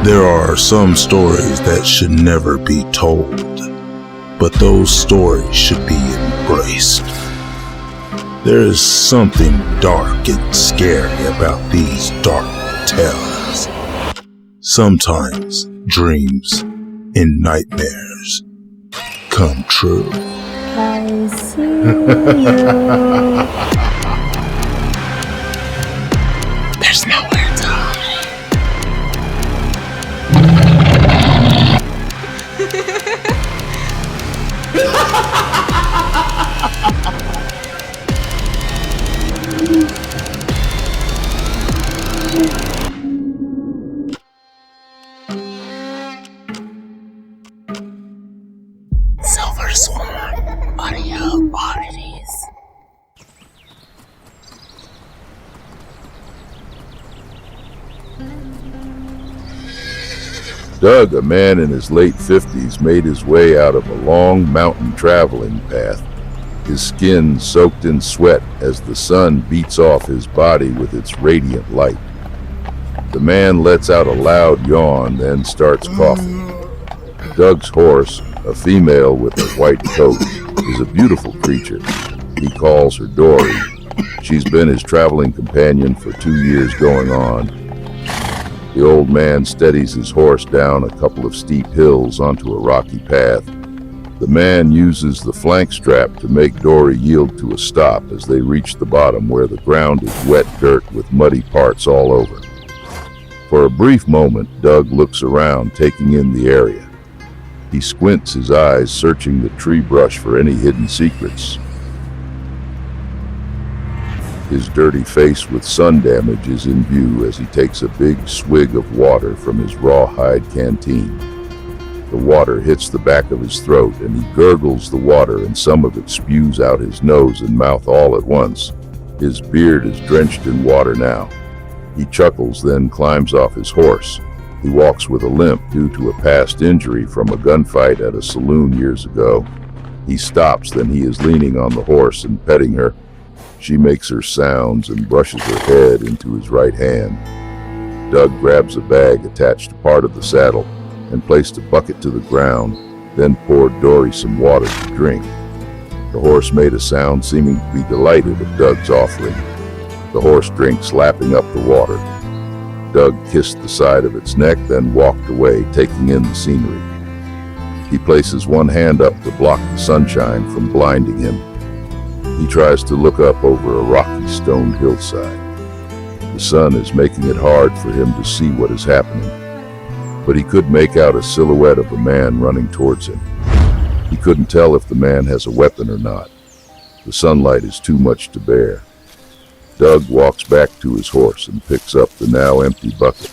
There are some stories that should never be told, but those stories should be embraced. There is something dark and scary about these dark tales. Sometimes dreams and nightmares come true. I see you. There's nowhere to hide. Silver Swan Audio Oddities. Doug, a man in his late 50s, made his way out of a long mountain traveling path, his skin soaked in sweat as the sun beats off his body with its radiant light. The man lets out a loud yawn, then starts coughing. Doug's horse, a female with a white coat, is a beautiful creature. He calls her Dory. She's been his traveling companion for 2 years going on. The old man steadies his horse down a couple of steep hills onto a rocky path. The man uses the flank strap to make Dory yield to a stop as they reach the bottom, where the ground is wet dirt with muddy parts all over. For a brief moment, Doug looks around, taking in the area. He squints his eyes, searching the tree brush for any hidden secrets. His dirty face with sun damage is in view as he takes a big swig of water from his rawhide canteen. The water hits the back of his throat, and he gurgles the water, and some of it spews out his nose and mouth all at once. His beard is drenched in water now. He chuckles, then climbs off his horse. He walks with a limp due to a past injury from a gunfight at a saloon years ago. He stops, then he is leaning on the horse and petting her. She makes her sounds and brushes her head into his right hand. Doug grabs a bag attached to part of the saddle and placed a bucket to the ground, then poured Dory some water to drink. The horse made a sound, seeming to be delighted at Doug's offering. The horse drinks, lapping up the water. Doug kissed the side of its neck, then walked away, taking in the scenery. He places one hand up to block the sunshine from blinding him. He tries to look up over a rocky stone hillside. The sun is making it hard for him to see what is happening, but he could make out a silhouette of a man running towards him. He couldn't tell if the man has a weapon or not. The sunlight is too much to bear. Doug walks back to his horse and picks up the now empty bucket.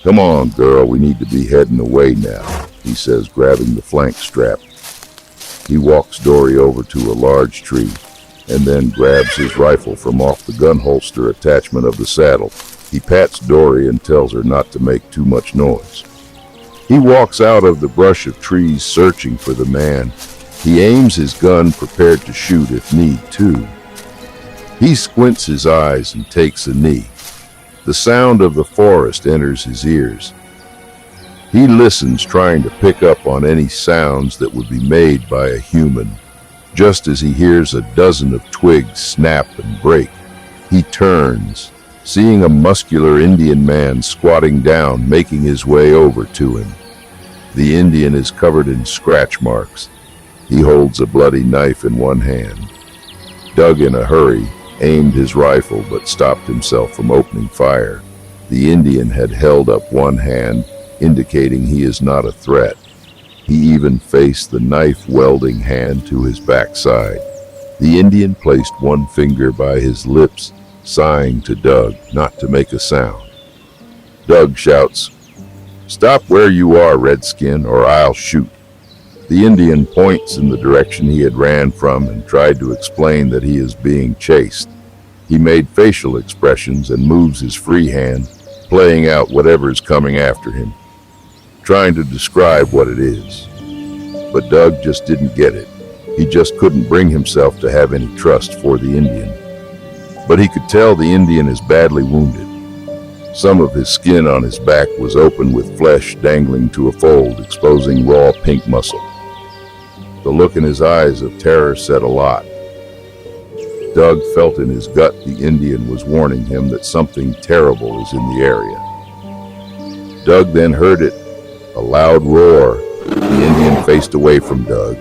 "Come on, girl, we need to be heading away now," he says, grabbing the flank strap. He walks Dory over to a large tree and then grabs his rifle from off the gun holster attachment of the saddle. He pats Dory and tells her not to make too much noise. He walks out of the brush of trees searching for the man. He aims his gun, prepared to shoot if need to. He squints his eyes and takes a knee. The sound of the forest enters his ears. He listens, trying to pick up on any sounds that would be made by a human. Just as he hears a dozen of twigs snap and break, he turns, seeing a muscular Indian man squatting down, making his way over to him. The Indian is covered in scratch marks. He holds a bloody knife in one hand. Doug, in a hurry, aimed his rifle but stopped himself from opening fire. The Indian had held up one hand, indicating he is not a threat. He even faced the knife-welding hand to his backside. The Indian placed one finger by his lips, sighing to Doug not to make a sound. Doug shouts, "Stop where you are, Redskin, or I'll shoot." The Indian points in the direction he had ran from and tried to explain that he is being chased. He made facial expressions and moves his free hand, playing out whatever is coming after him, trying to describe what it is. But Doug just didn't get it. He just couldn't bring himself to have any trust for the Indian. But he could tell the Indian is badly wounded. Some of his skin on his back was open with flesh dangling to a fold, exposing raw pink muscle. The look in his eyes of terror said a lot. Doug felt in his gut the Indian was warning him that something terrible is in the area. Doug then heard it, a loud roar. The Indian faced away from Doug.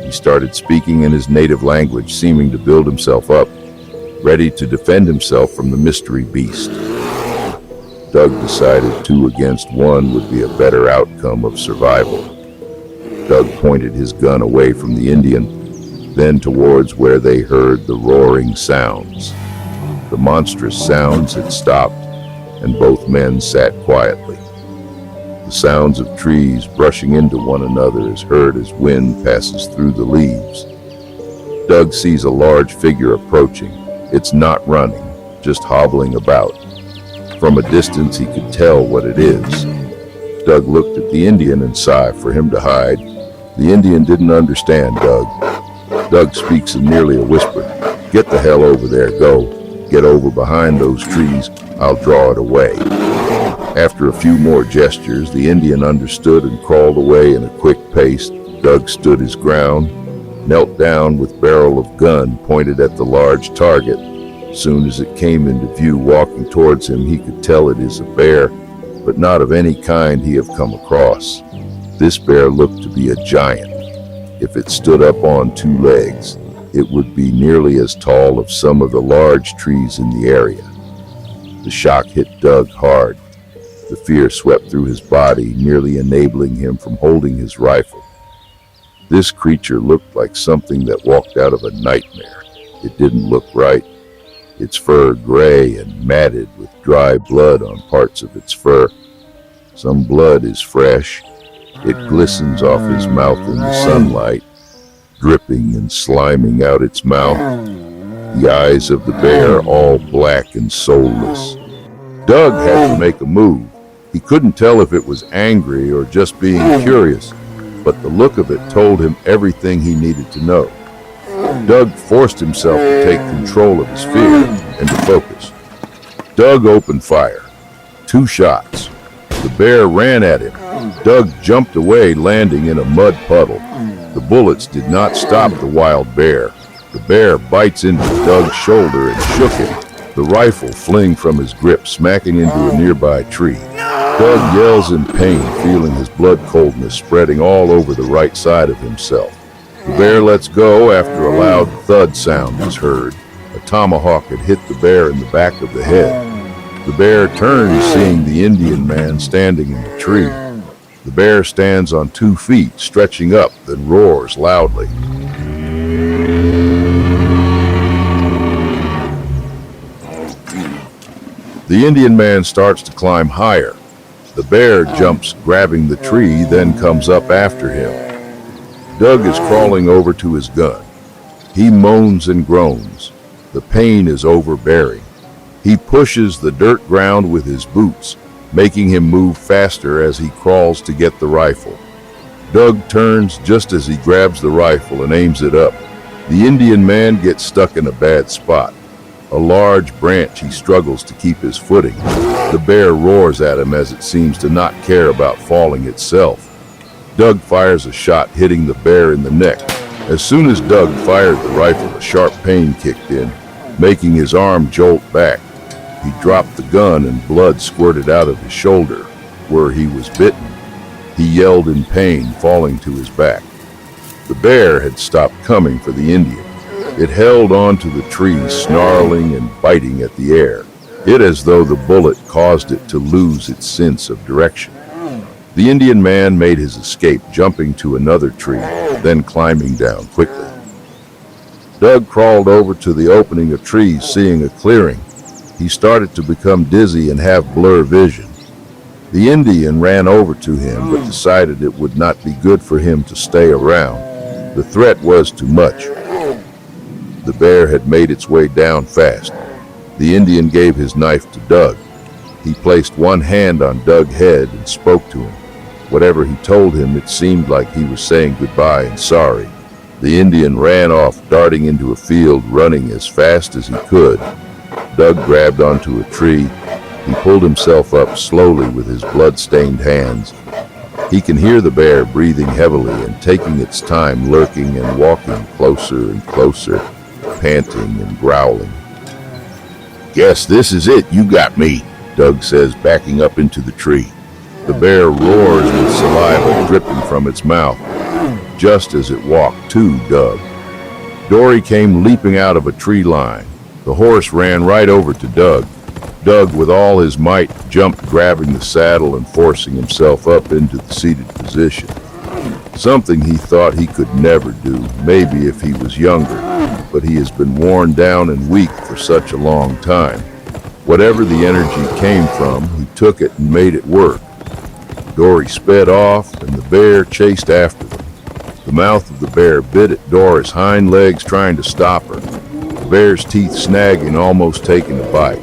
He started speaking in his native language, seeming to build himself up, ready to defend himself from the mystery beast. Doug decided 2 against 1 would be a better outcome of survival. Doug pointed his gun away from the Indian, then towards where they heard the roaring sounds. The monstrous sounds had stopped, and both men sat quietly. The sounds of trees brushing into one another is heard as wind passes through the leaves. Doug sees a large figure approaching. It's not running, just hobbling about. From a distance he could tell what it is. Doug looked at the Indian and sighed for him to hide. The Indian didn't understand Doug. Doug speaks in nearly a whisper. "Get the hell over there, go. Get over behind those trees, I'll draw it away." After a few more gestures, the Indian understood and crawled away in a quick pace. Doug stood his ground, knelt down with barrel of gun pointed at the large target. Soon as it came into view walking towards him, he could tell it is a bear, but not of any kind he have come across. This bear looked to be a giant. If it stood up on 2 legs, it would be nearly as tall as some of the large trees in the area. The shock hit Doug hard. The fear swept through his body, nearly enabling him from holding his rifle. This creature looked like something that walked out of a nightmare. It didn't look right. Its fur gray and matted with dry blood on parts of its fur. Some blood is fresh. It glistens off his mouth in the sunlight, dripping and sliming out its mouth. The eyes of the bear all black and soulless. Doug had to make a move. He couldn't tell if it was angry or just being curious, but the look of it told him everything he needed to know. Doug forced himself to take control of his fear and to focus. Doug opened fire. 2 shots. The bear ran at him. Doug jumped away, landing in a mud puddle. The bullets did not stop the wild bear. The bear bites into Doug's shoulder and shook him, the rifle fling from his grip, smacking into a nearby tree. Doug yells in pain, feeling his blood coldness spreading all over the right side of himself. The bear lets go after a loud thud sound was heard. A tomahawk had hit the bear in the back of the head. The bear turns, seeing the Indian man standing in the tree. The bear stands on 2 feet, stretching up, then roars loudly. The Indian man starts to climb higher. The bear jumps, grabbing the tree, then comes up after him. Doug is crawling over to his gun. He moans and groans. The pain is overbearing. He pushes the dirt ground with his boots, making him move faster as he crawls to get the rifle. Doug turns just as he grabs the rifle and aims it up. The Indian man gets stuck in a bad spot. A large branch, he struggles to keep his footing. The bear roars at him as it seems to not care about falling itself. Doug fires a shot, hitting the bear in the neck. As soon as Doug fired the rifle, a sharp pain kicked in, making his arm jolt back. He dropped the gun and blood squirted out of his shoulder, where he was bitten. He yelled in pain, falling to his back. The bear had stopped coming for the Indian. It held on to the tree, snarling and biting at the air, it as though the bullet caused it to lose its sense of direction. The Indian man made his escape, jumping to another tree, then climbing down quickly. Doug crawled over to the opening of trees, seeing a clearing. He started to become dizzy and have blur vision. The Indian ran over to him, but decided it would not be good for him to stay around. The threat was too much. The bear had made its way down fast. The Indian gave his knife to Doug. He placed one hand on Doug's head and spoke to him. Whatever he told him, it seemed like he was saying goodbye and sorry. The Indian ran off, darting into a field, running as fast as he could. Doug grabbed onto a tree, He pulled himself up slowly with his blood-stained hands. He can hear the bear breathing heavily and taking its time, lurking and walking closer and closer, panting and growling. "Guess this is it, you got me," Doug says, backing up into the tree. The bear roars with saliva dripping from its mouth, just as it walked to Doug. Dory came leaping out of a tree line. The horse ran right over to Doug. Doug, with all his might, jumped, grabbing the saddle and forcing himself up into the seated position. Something he thought he could never do, maybe if he was younger, but he has been worn down and weak for such a long time. Whatever the energy came from, he took it and made it work. Dory sped off, and the bear chased after them. The mouth of the bear bit at Dory's hind legs, trying to stop her. The bear's teeth snagging, almost taking a bite.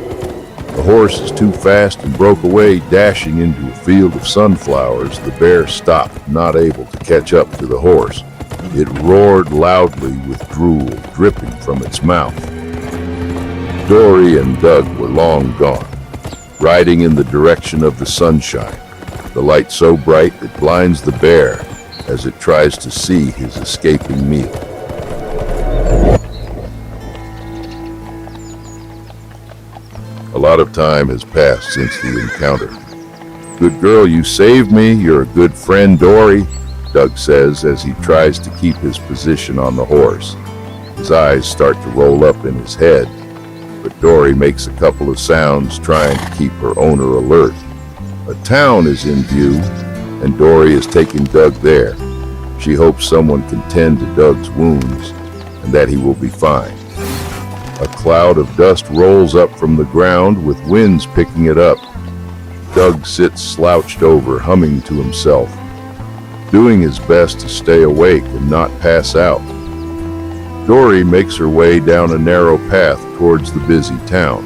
The horse is too fast and broke away, dashing into a field of sunflowers. The bear stopped, not able to catch up to the horse. It roared loudly with drool dripping from its mouth. Dory and Doug were long gone, riding in the direction of the sunshine, the light so bright it blinds the bear as it tries to see his escaping meal. A lot of time has passed since the encounter. "Good girl, you saved me. You're a good friend, Dory," Doug says as he tries to keep his position on the horse. His eyes start to roll up in his head, but Dory makes a couple of sounds, trying to keep her owner alert. A town is in view, and Dory is taking Doug there. She hopes someone can tend to Doug's wounds and that he will be fine. A cloud of dust rolls up from the ground, with winds picking it up. Doug sits slouched over, humming to himself, doing his best to stay awake and not pass out. Dory makes her way down a narrow path towards the busy town.